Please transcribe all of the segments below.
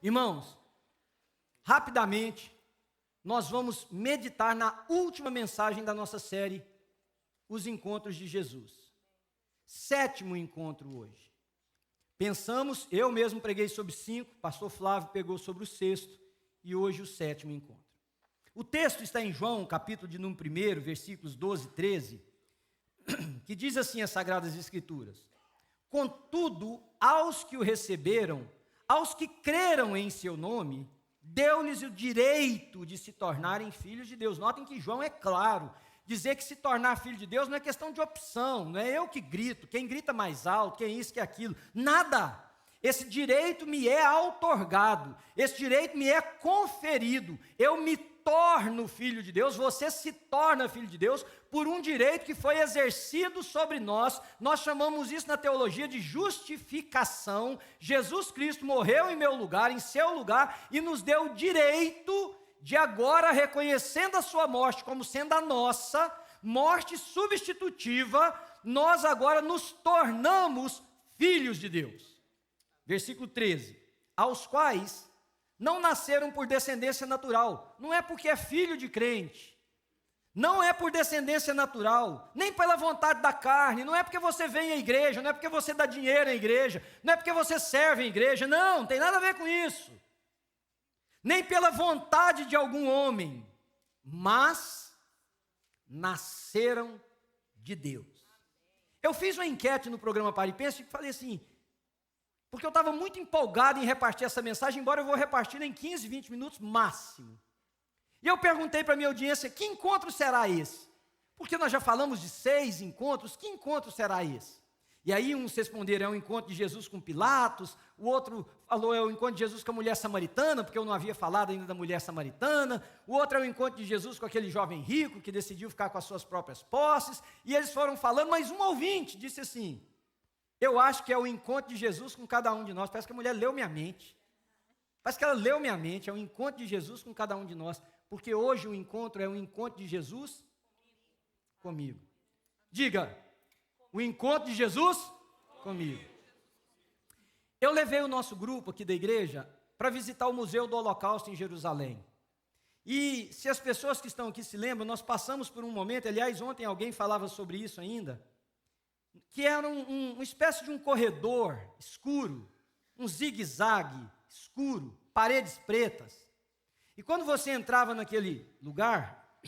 Irmãos, rapidamente, nós vamos meditar na última mensagem da nossa série, Os Encontros de Jesus. 7º encontro hoje. Pensamos, eu mesmo preguei sobre 5, pastor Flávio pegou sobre o 6º, e hoje o 7º encontro. O texto está em João, capítulo de número 1, versículos 12 e 13, que diz assim as Sagradas Escrituras: contudo, aos que o receberam, aos que creram em seu nome, deu-lhes o direito de se tornarem filhos de Deus. Notem que João é claro, dizer que se tornar filho de Deus não é questão de opção, não é eu que grito, quem grita mais alto, quem isso, quem aquilo, nada. Esse direito me é outorgado, esse direito me é conferido, eu me torno filho de Deus, você se torna filho de Deus por um direito que foi exercido sobre nós. Nós chamamos isso na teologia de justificação. Jesus Cristo morreu em meu lugar, em seu lugar, e nos deu o direito de agora, reconhecendo a sua morte como sendo a nossa morte substitutiva, nós agora nos tornamos filhos de Deus. Versículo 13, aos quais não nasceram por descendência natural, não é porque é filho de crente, não é por descendência natural, nem pela vontade da carne, não é porque você vem à igreja, não é porque você dá dinheiro à igreja, não é porque você serve à igreja, não tem nada a ver com isso, nem pela vontade de algum homem, mas nasceram de Deus. Eu fiz uma enquete no programa Pare e Pense e falei assim, porque eu estava muito empolgado em repartir essa mensagem, embora eu vou repartir em 15, 20 minutos máximo. E eu perguntei para a minha audiência, que encontro será esse? Porque nós já falamos de 6 encontros, que encontro será esse? E aí uns responderam, é o encontro de Jesus com Pilatos, o outro falou, é o encontro de Jesus com a mulher samaritana, porque eu não havia falado ainda da mulher samaritana, o outro é o encontro de Jesus com aquele jovem rico, que decidiu ficar com as suas próprias posses, e eles foram falando, mas um ouvinte disse assim, eu acho que é o encontro de Jesus com cada um de nós. Parece que a mulher leu minha mente. Parece que ela leu minha mente. É o encontro de Jesus com cada um de nós. Porque hoje o encontro é o encontro de Jesus comigo. Diga, o encontro de Jesus comigo. Eu levei o nosso grupo aqui da igreja para visitar o Museu do Holocausto em Jerusalém. E se as pessoas que estão aqui se lembram, nós passamos por um momento, aliás, ontem alguém falava sobre isso ainda, que era uma espécie de um corredor escuro, um zigue-zague escuro, paredes pretas. E quando você entrava naquele lugar,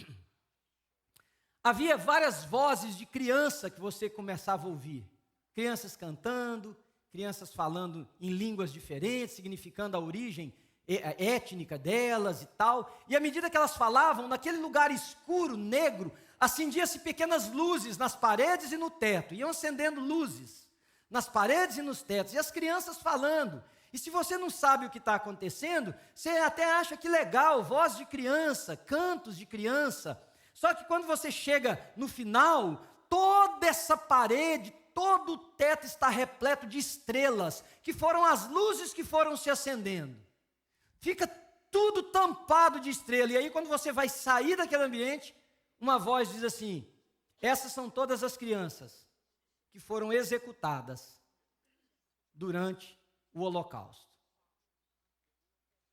havia várias vozes de criança que você começava a ouvir. Crianças cantando, crianças falando em línguas diferentes, significando a origem étnica delas e tal. E à medida que elas falavam, naquele lugar escuro, negro, acendia-se pequenas luzes nas paredes e no teto, iam acendendo luzes nas paredes e nos tetos, e as crianças falando, e se você não sabe o que está acontecendo, você até acha que legal, voz de criança, cantos de criança, só que quando você chega no final, toda essa parede, todo o teto está repleto de estrelas, que foram as luzes que foram se acendendo, fica tudo tampado de estrela, e aí quando você vai sair daquele ambiente, uma voz diz assim, essas são todas as crianças que foram executadas durante o Holocausto.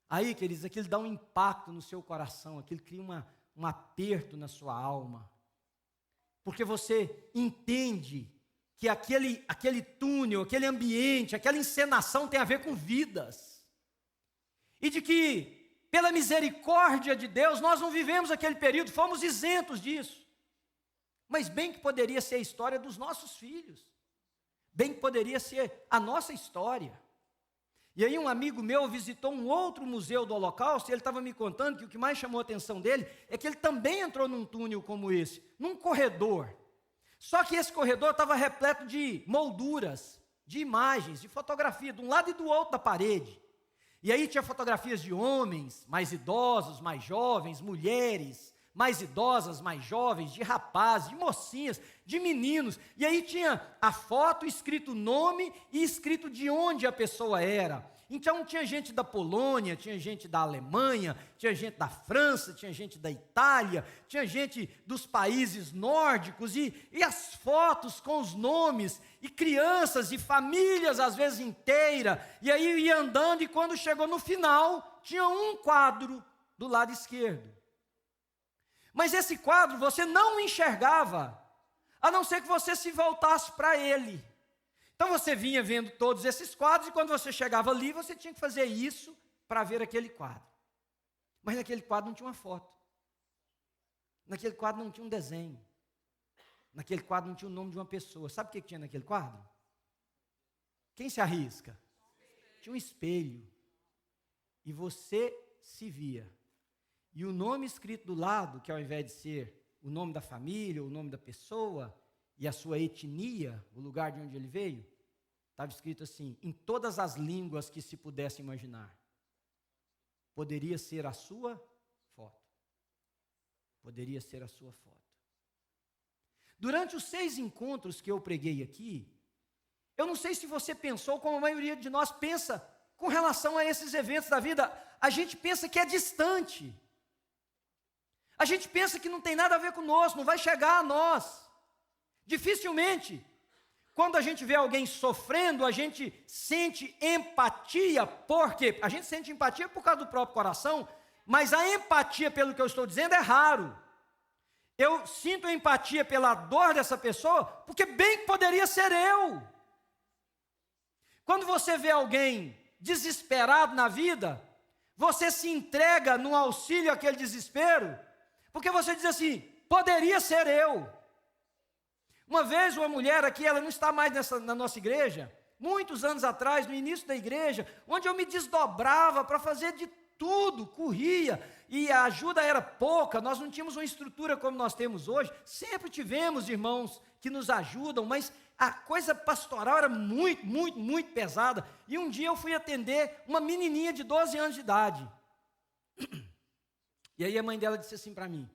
Aí, queridos, aquilo dá um impacto no seu coração, aquilo cria um aperto na sua alma, porque você entende que aquele túnel, aquele ambiente, aquela encenação tem a ver com vidas, e de que pela misericórdia de Deus, nós não vivemos aquele período, fomos isentos disso. Mas bem que poderia ser a história dos nossos filhos. Bem que poderia ser a nossa história. E aí um amigo meu visitou um outro museu do Holocausto, e ele estava me contando que o que mais chamou a atenção dele é que ele também entrou num túnel como esse, num corredor. Só que esse corredor estava repleto de molduras, de imagens, de fotografia, de um lado e do outro da parede. E aí tinha fotografias de homens, mais idosos, mais jovens, mulheres, mais idosas, mais jovens, de rapazes, de mocinhas, de meninos. E aí tinha a foto, escrito o nome e escrito de onde a pessoa era. Então tinha gente da Polônia, tinha gente da Alemanha, tinha gente da França, tinha gente da Itália, tinha gente dos países nórdicos, e as fotos com os nomes, e crianças, e famílias às vezes inteiras, e aí ia andando, e quando chegou no final, tinha um quadro do lado esquerdo. Mas esse quadro você não enxergava, a não ser que você se voltasse para ele. Então você vinha vendo todos esses quadros, e quando você chegava ali, você tinha que fazer isso para ver aquele quadro. Mas naquele quadro não tinha uma foto. Naquele quadro não tinha um desenho. Naquele quadro não tinha o nome de uma pessoa. Sabe o que tinha naquele quadro? Quem se arrisca? Tinha um espelho. E você se via. E o nome escrito do lado, que ao invés de ser o nome da família, o nome da pessoa, e a sua etnia, o lugar de onde ele veio, estava escrito assim, em todas as línguas que se pudesse imaginar. Poderia ser a sua foto. Poderia ser a sua foto. Durante os 6 encontros que eu preguei aqui, eu não sei se você pensou como a maioria de nós pensa com relação a esses eventos da vida. A gente pensa que é distante. A gente pensa que não tem nada a ver conosco, não vai chegar a nós. Dificilmente, quando a gente vê alguém sofrendo, a gente sente empatia. Por quê? A gente sente empatia por causa do próprio coração, mas a empatia, pelo que eu estou dizendo, é raro. Eu sinto empatia pela dor dessa pessoa, porque bem que poderia ser eu. Quando você vê alguém desesperado na vida, você se entrega no auxílio àquele desespero, porque você diz assim, poderia ser eu. Uma vez uma mulher aqui, ela não está mais na nossa igreja, muitos anos atrás, no início da igreja, onde eu me desdobrava para fazer de tudo, corria, e a ajuda era pouca, nós não tínhamos uma estrutura como nós temos hoje, sempre tivemos irmãos que nos ajudam, mas a coisa pastoral era muito, muito, muito pesada, e um dia eu fui atender uma menininha de 12 anos de idade, e aí a mãe dela disse assim para mim,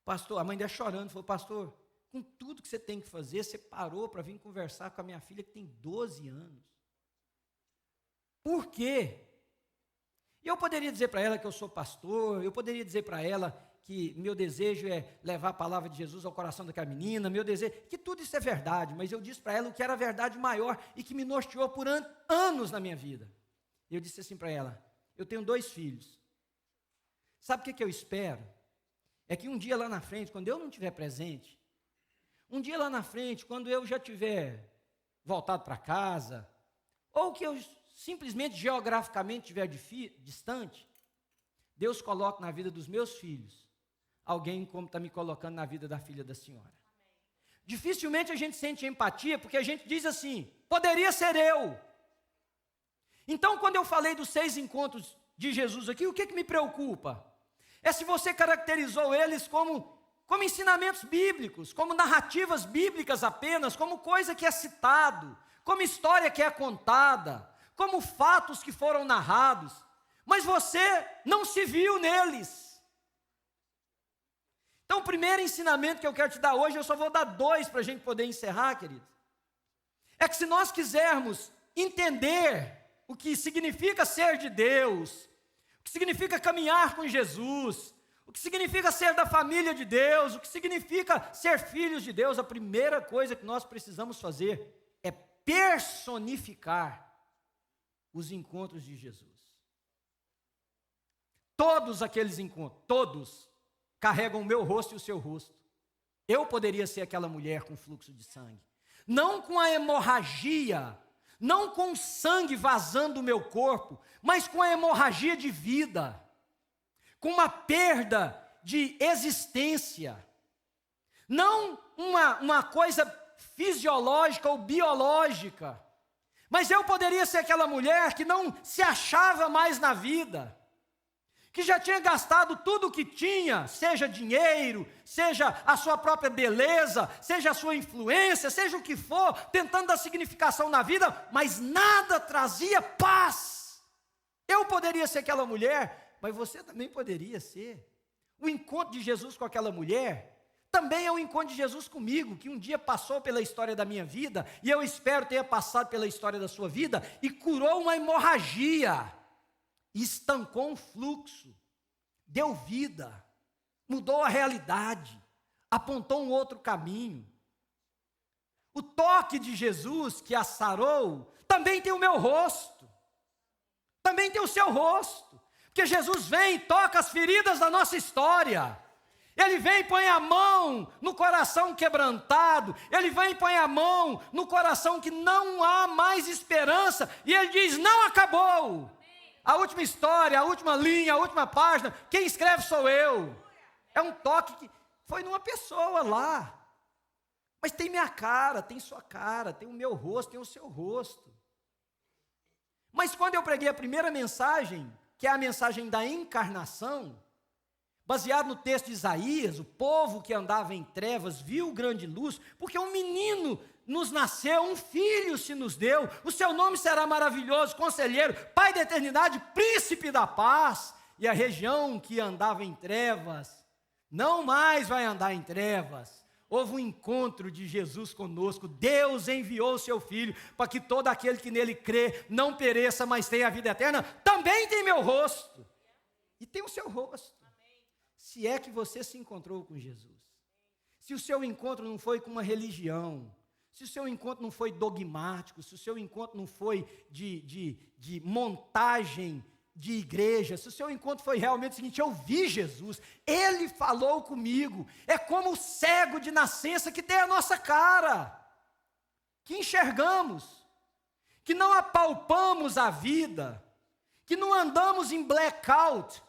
pastor, a mãe dela chorando, falou, pastor, com tudo que você tem que fazer, você parou para vir conversar com a minha filha que tem 12 anos. Por quê? E eu poderia dizer para ela que eu sou pastor, eu poderia dizer para ela que meu desejo é levar a palavra de Jesus ao coração daquela menina, meu desejo, que tudo isso é verdade, mas eu disse para ela o que era a verdade maior e que me norteou por anos na minha vida. Eu disse assim para ela, eu tenho 2 filhos. Sabe o que eu espero? É que um dia lá na frente, quando eu não estiver presente, um dia lá na frente, quando eu já tiver voltado para casa, ou que eu simplesmente geograficamente estiver distante, Deus coloque na vida dos meus filhos alguém como está me colocando na vida da filha da senhora. Dificilmente a gente sente empatia, porque a gente diz assim, poderia ser eu. Então, quando eu falei dos 6 encontros de Jesus aqui, o que me preocupa? É se você caracterizou eles como ensinamentos bíblicos, como narrativas bíblicas apenas, como coisa que é citado, como história que é contada, como fatos que foram narrados, mas você não se viu neles. Então o primeiro ensinamento que eu quero te dar hoje, eu só vou dar 2 para a gente poder encerrar, queridos, é que se nós quisermos entender o que significa ser de Deus, o que significa caminhar com Jesus, o que significa ser da família de Deus, o que significa ser filhos de Deus, a primeira coisa que nós precisamos fazer é personificar os encontros de Jesus. Todos aqueles encontros, todos, carregam o meu rosto e o seu rosto. Eu poderia ser aquela mulher com fluxo de sangue, não com a hemorragia, não com sangue vazando do meu corpo, mas com a hemorragia de vida, com uma perda de existência, não uma coisa fisiológica ou biológica, mas eu poderia ser aquela mulher que não se achava mais na vida, que já tinha gastado tudo o que tinha, seja dinheiro, seja a sua própria beleza, seja a sua influência, seja o que for, tentando dar significação na vida, mas nada trazia paz. Eu poderia ser aquela mulher, mas você também poderia ser. O encontro de Jesus com aquela mulher também é um encontro de Jesus comigo, que um dia passou pela história da minha vida, e eu espero tenha passado pela história da sua vida, e curou uma hemorragia, estancou um fluxo, deu vida, mudou a realidade, apontou um outro caminho. O toque de Jesus que a sarou, também tem o meu rosto, também tem o seu rosto, porque Jesus vem e toca as feridas da nossa história. Ele vem e põe a mão no coração quebrantado, ele vem e põe a mão no coração que não há mais esperança, e ele diz: não acabou. A última história, a última linha, a última página, quem escreve sou eu. É um toque que foi numa pessoa lá, mas tem minha cara, tem sua cara, tem o meu rosto, tem o seu rosto. Mas quando eu preguei a primeira mensagem, que é a mensagem da encarnação, baseado no texto de Isaías, o povo que andava em trevas viu grande luz, porque um menino nos nasceu, um filho se nos deu, o seu nome será maravilhoso, conselheiro, pai da eternidade, príncipe da paz, e a região que andava em trevas, não mais vai andar em trevas. Houve um encontro de Jesus conosco, Deus enviou o seu Filho, para que todo aquele que nele crê, não pereça, mas tenha a vida eterna, também tem meu rosto, e tem o seu rosto. Se é que você se encontrou com Jesus, se o seu encontro não foi com uma religião, se o seu encontro não foi dogmático, se o seu encontro não foi de montagem de igreja, se o seu encontro foi realmente o seguinte: eu vi Jesus, Ele falou comigo, é como o cego de nascença que tem a nossa cara, que enxergamos, que não apalpamos a vida, que não andamos em blackout,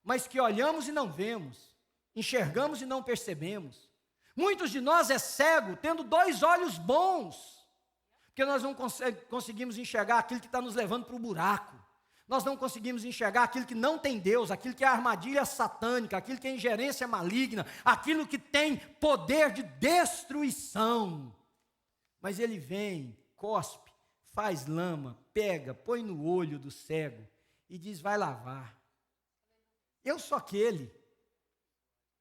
mas que olhamos e não vemos, enxergamos e não percebemos. Muitos de nós é cego, tendo 2 olhos bons, porque nós não conseguimos enxergar aquilo que está nos levando para o buraco, nós não conseguimos enxergar aquilo que não tem Deus, aquilo que é armadilha satânica, aquilo que é ingerência maligna, aquilo que tem poder de destruição. Mas Ele vem, cospe, faz lama, pega, põe no olho do cego e diz: vai lavar. Eu sou aquele,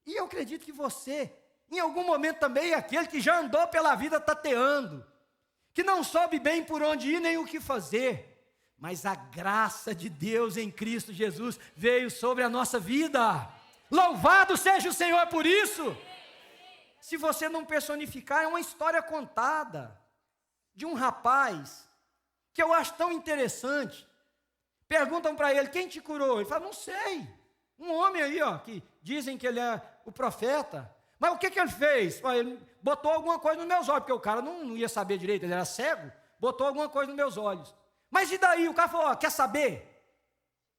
e eu acredito que você, em algum momento também, é aquele que já andou pela vida tateando, que não soube bem por onde ir nem o que fazer, mas a graça de Deus em Cristo Jesus veio sobre a nossa vida. Louvado seja o Senhor por isso. Se você não personificar, é uma história contada de um rapaz que eu acho tão interessante. Perguntam para ele: quem te curou? Ele fala: não sei. Um homem aí, ó, que dizem que ele é o profeta. Mas o que ele fez? Ele botou alguma coisa nos meus olhos, porque o cara não ia saber direito, ele era cego, botou alguma coisa nos meus olhos. Mas e daí? O cara falou: ó, quer saber?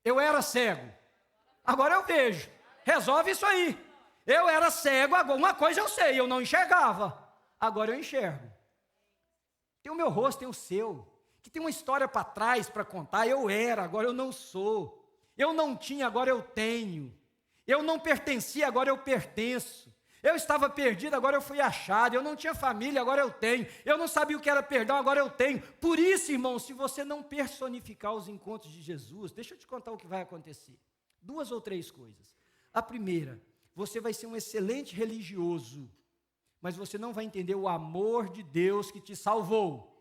Eu era cego, agora eu vejo. Resolve isso aí. Eu era cego, agora uma coisa eu sei, eu não enxergava, agora eu enxergo. Tem o meu rosto, tem o seu, que tem uma história para trás para contar. Eu era, agora eu não sou. Eu não tinha, agora eu tenho. Eu não pertencia, agora eu pertenço. Eu estava perdido, agora eu fui achado. Eu não tinha família, agora eu tenho. Eu não sabia o que era perdão, agora eu tenho. Por isso, irmão, se você não personificar os encontros de Jesus, deixa eu te contar o que vai acontecer. 2 ou 3 coisas. A primeira, você vai ser um excelente religioso, mas você não vai entender o amor de Deus que te salvou.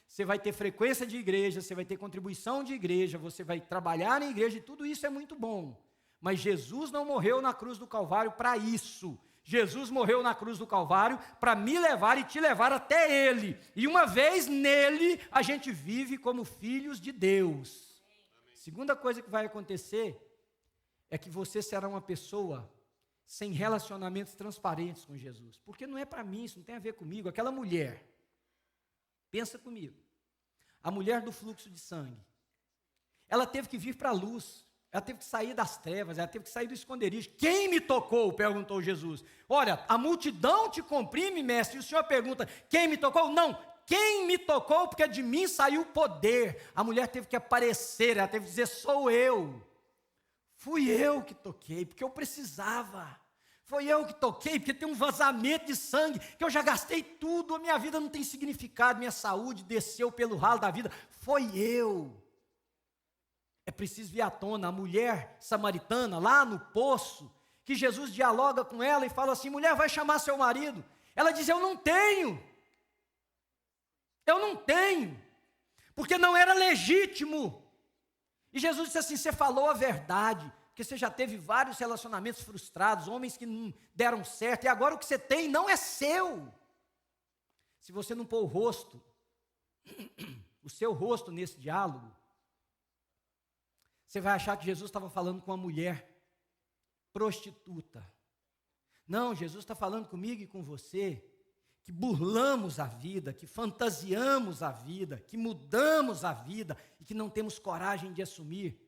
Você vai ter frequência de igreja, você vai ter contribuição de igreja, você vai trabalhar na igreja, e tudo isso é muito bom. Mas Jesus não morreu na cruz do Calvário para isso. Jesus morreu na cruz do Calvário para me levar e te levar até Ele. E uma vez nele, a gente vive como filhos de Deus. Segunda coisa que vai acontecer é que você será uma pessoa sem relacionamentos transparentes com Jesus. Porque não é para mim, isso não tem a ver comigo. Aquela mulher, pensa comigo, a mulher do fluxo de sangue, ela teve que vir para a luz, ela teve que sair das trevas, ela teve que sair do esconderijo. Quem me tocou? Perguntou Jesus. Olha, a multidão te comprime, mestre, e o senhor pergunta, quem me tocou? Não, quem me tocou? Porque de mim saiu o poder. A mulher teve que aparecer, ela teve que dizer, sou eu. Fui eu que toquei, porque eu precisava. Foi eu que toquei, porque tem um vazamento de sangue, que eu já gastei tudo, a minha vida não tem significado, minha saúde desceu pelo ralo da vida. Foi eu. É preciso vir à tona. A mulher samaritana, lá no poço, que Jesus dialoga com ela e fala assim: mulher, vai chamar seu marido. Ela diz: eu não tenho, porque não era legítimo. E Jesus disse assim: você falou a verdade, porque você já teve vários relacionamentos frustrados, homens que não deram certo, e agora o que você tem não é seu. Se você não pôr o seu rosto nesse diálogo, você vai achar que Jesus estava falando com uma mulher prostituta. Não, Jesus está falando comigo e com você, que burlamos a vida, que fantasiamos a vida, que mudamos a vida e que não temos coragem de assumir.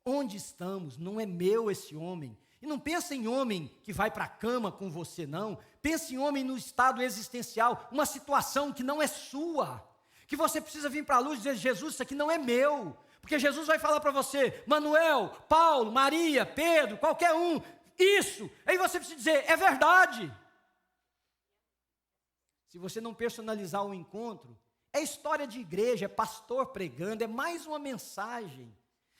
Onde estamos? Não é meu esse homem. E não pensa em homem que vai para a cama com você, não. Pensa em homem no estado existencial, uma situação que não é sua, que você precisa vir para a luz e dizer: Jesus, isso aqui não é meu. Porque Jesus vai falar para você: Manuel, Paulo, Maria, Pedro, qualquer um, isso. Aí você precisa dizer: é verdade. Se você não personalizar o encontro, é história de igreja, é pastor pregando, é mais uma mensagem.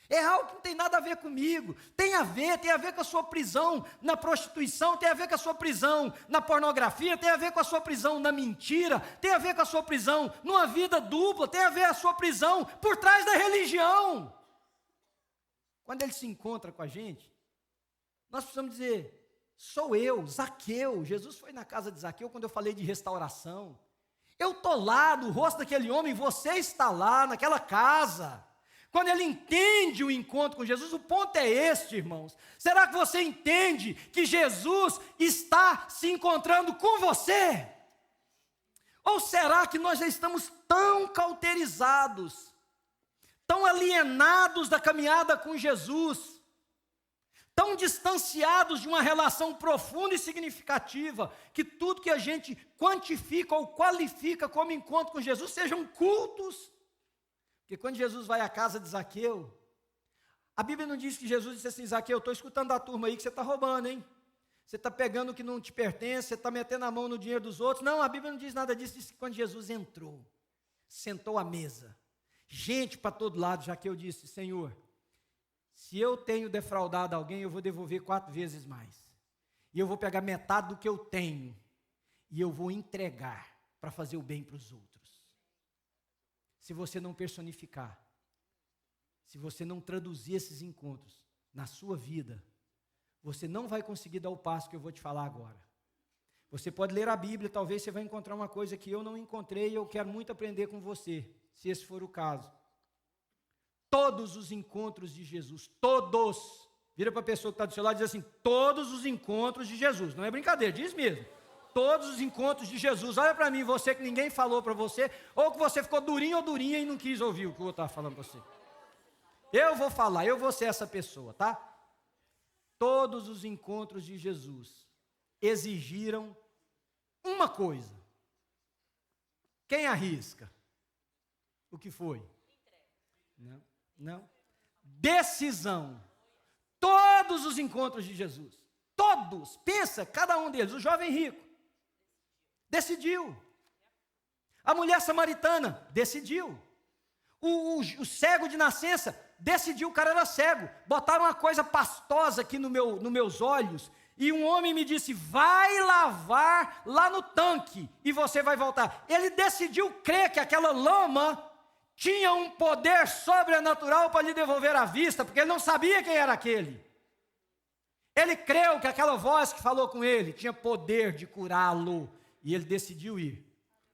É algo que não tem nada a ver comigo. Tem a ver com a sua prisão na prostituição, tem a ver com a sua prisão na pornografia, tem a ver com a sua prisão na mentira, tem a ver com a sua prisão numa vida dupla, tem a ver com a sua prisão por trás da religião. Quando ele se encontra com a gente, nós precisamos dizer: sou eu, Zaqueu. Jesus foi na casa de Zaqueu quando eu falei de restauração. Eu estou lá no rosto daquele homem, você está lá naquela casa. Quando ele entende o encontro com Jesus, o ponto é este, irmãos. Será que você entende que Jesus está se encontrando com você? Ou será que nós já estamos tão cauterizados, tão alienados da caminhada com Jesus, tão distanciados de uma relação profunda e significativa, que tudo que a gente quantifica ou qualifica como encontro com Jesus sejam cultos? Porque quando Jesus vai à casa de Zaqueu, a Bíblia não diz que Jesus disse assim: Zaqueu, eu estou escutando da turma aí que você está roubando, hein? Você está pegando o que não te pertence, você está metendo a mão no dinheiro dos outros. Não, a Bíblia não diz nada disso. Diz que quando Jesus entrou, sentou à mesa, gente para todo lado, Zaqueu disse: Senhor, se eu tenho defraudado alguém, eu vou devolver 4 vezes mais. E eu vou pegar metade do que eu tenho, e eu vou entregar para fazer o bem para os outros. Se você não personificar, se você não traduzir esses encontros na sua vida, você não vai conseguir dar o passo que eu vou te falar agora. Você pode ler a Bíblia, talvez você vai encontrar uma coisa que eu não encontrei e eu quero muito aprender com você, se esse for o caso. Todos os encontros de Jesus, todos, vira para a pessoa que está do seu lado e diz assim: todos os encontros de Jesus, não é brincadeira, diz mesmo. Todos os encontros de Jesus. Olha para mim, você que ninguém falou para você, ou que você ficou durinho ou durinha e não quis ouvir o que eu estava falando para você. Eu vou falar, eu vou ser essa pessoa, tá? Todos os encontros de Jesus exigiram uma coisa. Quem arrisca? O que foi? Não. Decisão. Todos os encontros de Jesus. Todos. Pensa, cada um deles. O jovem rico decidiu. A mulher samaritana decidiu. O cego de nascença decidiu. O cara era cego. Botaram uma coisa pastosa aqui nos meus olhos. E um homem me disse: vai lavar lá no tanque e você vai voltar. Ele decidiu crer que aquela lama tinha um poder sobrenatural para lhe devolver a vista, porque ele não sabia quem era aquele. Ele creu que aquela voz que falou com ele tinha poder de curá-lo. E ele decidiu ir.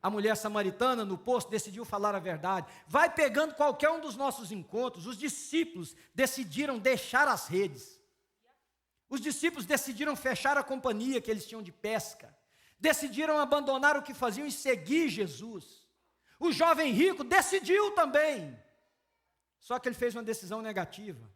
A mulher samaritana no poço decidiu falar a verdade. Vai pegando qualquer um dos nossos encontros. Os discípulos decidiram deixar as redes. Os discípulos decidiram fechar a companhia que eles tinham de pesca. Decidiram abandonar o que faziam e seguir Jesus. O jovem rico decidiu também. Só que ele fez uma decisão negativa.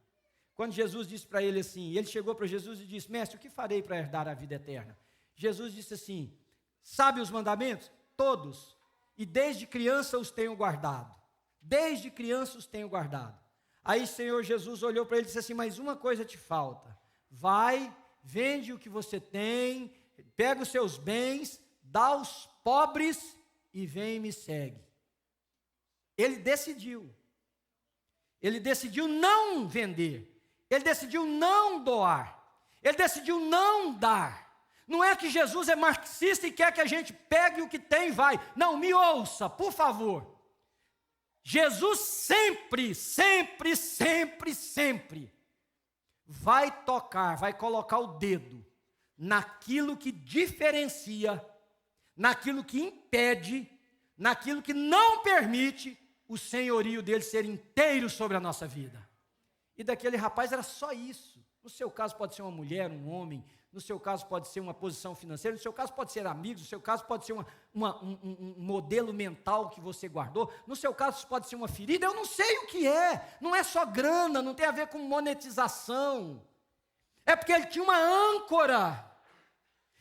Quando Jesus disse para ele assim, ele chegou para Jesus e disse: mestre, o que farei para herdar a vida eterna? Jesus disse assim: sabe os mandamentos? Todos. E desde criança os tenho guardado. Desde criança os tenho guardado. Aí o Senhor Jesus olhou para ele e disse assim: mas uma coisa te falta. Vai, vende o que você tem, pega os seus bens, dá aos pobres e vem e me segue. Ele decidiu. Ele decidiu não vender. Ele decidiu não doar. Ele decidiu não dar. Não é que Jesus é marxista e quer que a gente pegue o que tem e vai. Não, me ouça, por favor. Jesus sempre, sempre, sempre, sempre vai tocar, vai colocar o dedo naquilo que diferencia, naquilo que impede, naquilo que não permite o senhorio dele ser inteiro sobre a nossa vida. E daquele rapaz era só isso. No seu caso pode ser uma mulher, um homem, no seu caso pode ser uma posição financeira, no seu caso pode ser amigos, no seu caso pode ser um modelo mental que você guardou, no seu caso pode ser uma ferida, eu não sei o que é, não é só grana, não tem a ver com monetização, é porque ele tinha uma âncora,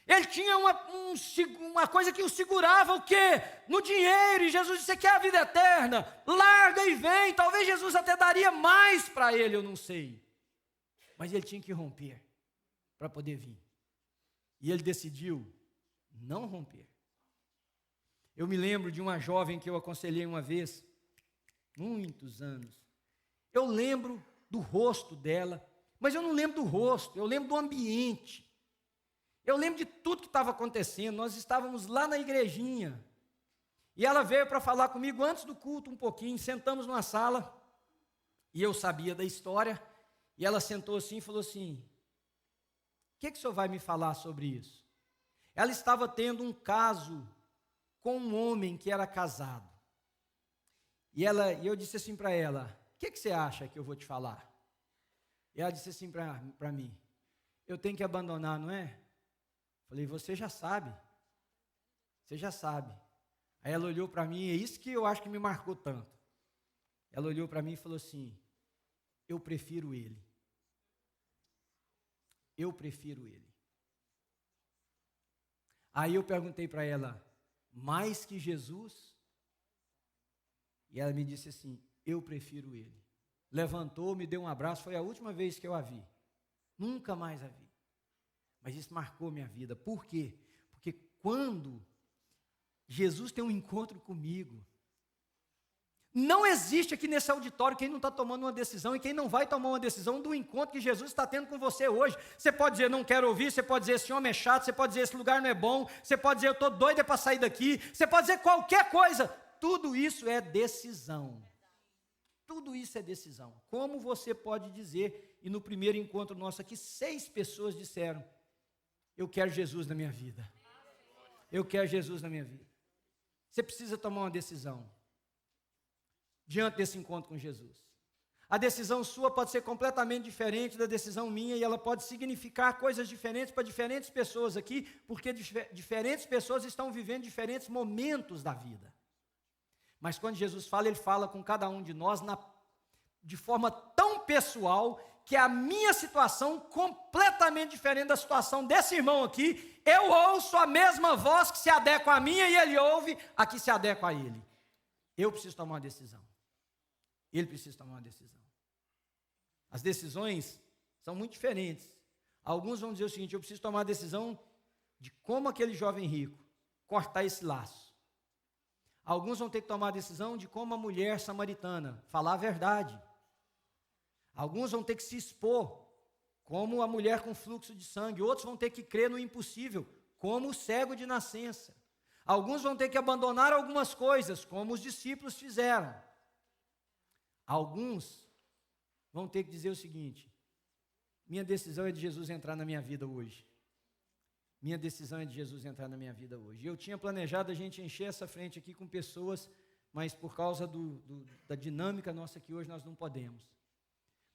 ele tinha uma coisa que o segurava, o quê? No dinheiro, e Jesus disse, você quer a vida eterna? Larga e vem, talvez Jesus até daria mais para ele, eu não sei, mas ele tinha que romper, para poder vir. E ele decidiu não romper. Eu me lembro de uma jovem que eu aconselhei uma vez, muitos anos. Eu lembro do rosto dela, mas eu não lembro do rosto, eu lembro do ambiente. Eu lembro de tudo que estava acontecendo. Nós estávamos lá na igrejinha. E ela veio para falar comigo antes do culto um pouquinho, sentamos numa sala, e eu sabia da história, e ela sentou assim e falou assim, o que o senhor vai me falar sobre isso? Ela estava tendo um caso com um homem que era casado. E eu disse assim para ela, o que você acha que eu vou te falar? E ela disse assim para mim, eu tenho que abandonar, não é? Falei, você já sabe. Você já sabe. Aí ela olhou para mim, é isso que eu acho que me marcou tanto. Ela olhou para mim e falou assim, eu prefiro ele. Eu prefiro ele. Aí eu perguntei para ela, mais que Jesus? E ela me disse assim, eu prefiro ele. Levantou, me deu um abraço, foi a última vez que eu a vi. Nunca mais a vi. Mas isso marcou minha vida. Por quê? Porque quando Jesus tem um encontro comigo, não existe aqui nesse auditório quem não está tomando uma decisão e quem não vai tomar uma decisão do encontro que Jesus está tendo com você hoje. Você pode dizer, não quero ouvir, você pode dizer, esse homem é chato, você pode dizer, esse lugar não é bom, você pode dizer, eu estou doida para sair daqui, você pode dizer qualquer coisa. Tudo isso é decisão. Tudo isso é decisão. Como você pode dizer, e no primeiro encontro nosso aqui, 6 pessoas disseram, eu quero Jesus na minha vida. Eu quero Jesus na minha vida. Você precisa tomar uma decisão diante desse encontro com Jesus. A decisão sua pode ser completamente diferente da decisão minha e ela pode significar coisas diferentes para diferentes pessoas aqui, porque diferentes pessoas estão vivendo diferentes momentos da vida. Mas quando Jesus fala, ele fala com cada um de nós de forma tão pessoal que a minha situação completamente diferente da situação desse irmão aqui, eu ouço a mesma voz que se adequa à minha e ele ouve a que se adequa a ele. Eu preciso tomar uma decisão. Ele precisa tomar uma decisão. As decisões são muito diferentes. Alguns vão dizer o seguinte, eu preciso tomar a decisão de como aquele jovem rico cortar esse laço. Alguns vão ter que tomar a decisão de como a mulher samaritana falar a verdade. Alguns vão ter que se expor, como a mulher com fluxo de sangue. Outros vão ter que crer no impossível, como o cego de nascença. Alguns vão ter que abandonar algumas coisas, como os discípulos fizeram. Alguns vão ter que dizer o seguinte, minha decisão é de Jesus entrar na minha vida hoje. Minha decisão é de Jesus entrar na minha vida hoje. Eu tinha planejado a gente encher essa frente aqui com pessoas, mas por causa da dinâmica nossa aqui hoje nós não podemos.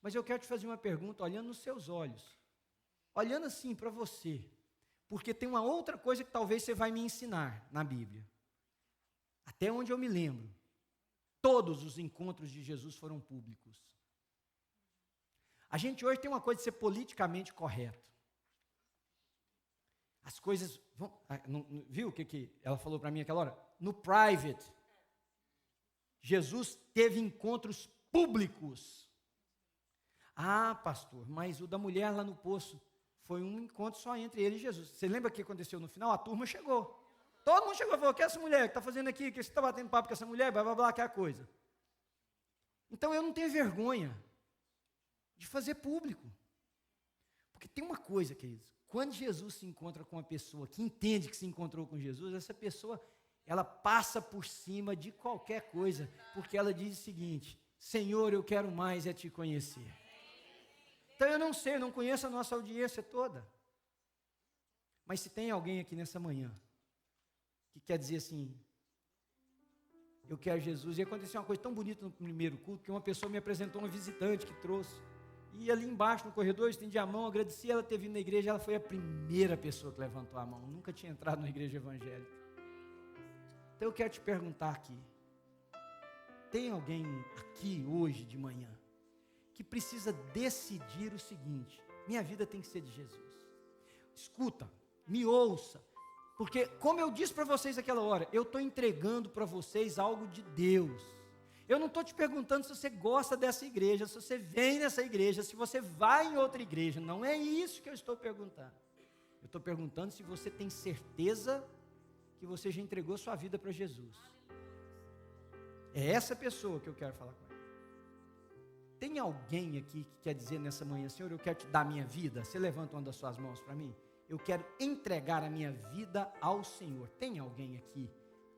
Mas eu quero te fazer uma pergunta, olhando nos seus olhos, olhando assim para você, porque tem uma outra coisa que talvez você vai me ensinar na Bíblia. Até onde eu me lembro, todos os encontros de Jesus foram públicos. A gente hoje tem uma coisa de ser politicamente correto. As coisas vão... Viu o que ela falou para mim aquela hora? No private, Jesus teve encontros públicos. Ah, pastor, mas o da mulher lá no poço foi um encontro só entre ele e Jesus. Você lembra o que aconteceu no final? A turma chegou. Todo mundo chegou e falou, o que é essa mulher que está fazendo aqui? Que você está batendo papo com essa mulher? Blá, blá, blá, aquela coisa. Então eu não tenho vergonha de fazer público. Porque tem uma coisa, queridos, quando Jesus se encontra com uma pessoa que entende que se encontrou com Jesus, essa pessoa, ela passa por cima de qualquer coisa, porque ela diz o seguinte: Senhor, eu quero mais é te conhecer. Então eu não sei, eu não conheço a nossa audiência toda, mas se tem alguém aqui nessa manhã que quer dizer assim, eu quero Jesus, e aconteceu uma coisa tão bonita no primeiro culto, que uma pessoa me apresentou uma visitante que trouxe, e ali embaixo no corredor, eu estendi a mão, agradeci ela ter vindo na igreja, ela foi a primeira pessoa que levantou a mão, nunca tinha entrado na igreja evangélica. Então eu quero te perguntar aqui, tem alguém aqui hoje de manhã, que precisa decidir o seguinte: minha vida tem que ser de Jesus? Escuta, me ouça, porque como eu disse para vocês naquela hora, eu estou entregando para vocês algo de Deus. Eu não estou te perguntando se você gosta dessa igreja, se você vem nessa igreja, se você vai em outra igreja, não é isso que eu estou perguntando. Eu estou perguntando se você tem certeza que você já entregou sua vida para Jesus. É essa pessoa que eu quero falar com ela. Tem alguém aqui que quer dizer nessa manhã: Senhor, eu quero te dar a minha vida? Você levanta uma das suas mãos para mim. Eu quero entregar a minha vida ao Senhor. Tem alguém aqui,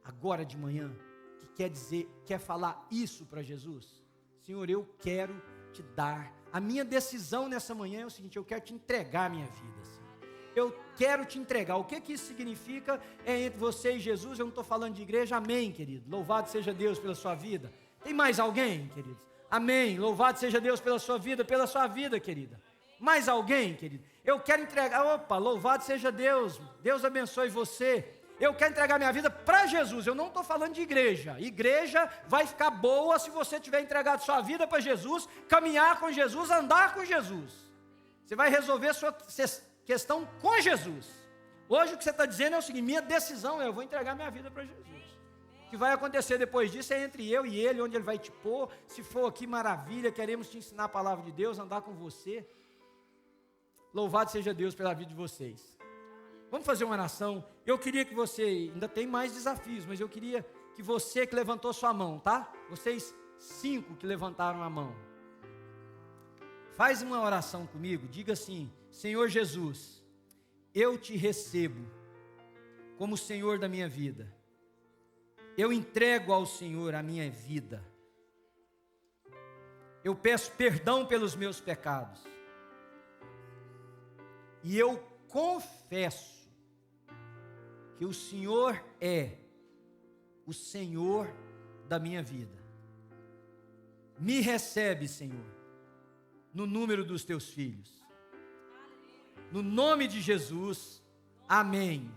agora de manhã, que quer dizer, quer falar isso para Jesus? Senhor, eu quero te dar. A minha decisão nessa manhã é o seguinte: eu quero te entregar a minha vida, Senhor. Eu quero te entregar. O que isso significa? É entre você e Jesus. Eu não estou falando de igreja. Amém, querido. Louvado seja Deus pela sua vida. Tem mais alguém, queridos? Amém. Louvado seja Deus pela sua vida, querida. Mais alguém, querido? Eu quero entregar. Opa, louvado seja Deus. Deus abençoe você. Eu quero entregar minha vida para Jesus. Eu não estou falando de igreja. Igreja vai ficar boa se você tiver entregado sua vida para Jesus, caminhar com Jesus, andar com Jesus. Você vai resolver sua questão com Jesus. Hoje o que você está dizendo é o seguinte: minha decisão é: eu vou entregar minha vida para Jesus. O que vai acontecer depois disso é entre eu e Ele, onde Ele vai te pôr. Se for aqui, maravilha, queremos te ensinar a palavra de Deus, andar com você. Louvado seja Deus pela vida de vocês. Vamos fazer uma oração. Eu queria que você, ainda tem mais desafios, mas eu queria que você que levantou sua mão, tá? Vocês 5 que levantaram a mão, faz uma oração comigo, diga assim: Senhor Jesus, eu te recebo como Senhor da minha vida. Eu entrego ao Senhor a minha vida. Eu peço perdão pelos meus pecados. E eu confesso que o Senhor é o Senhor da minha vida. Me recebe, Senhor, no número dos teus filhos. No nome de Jesus, amém.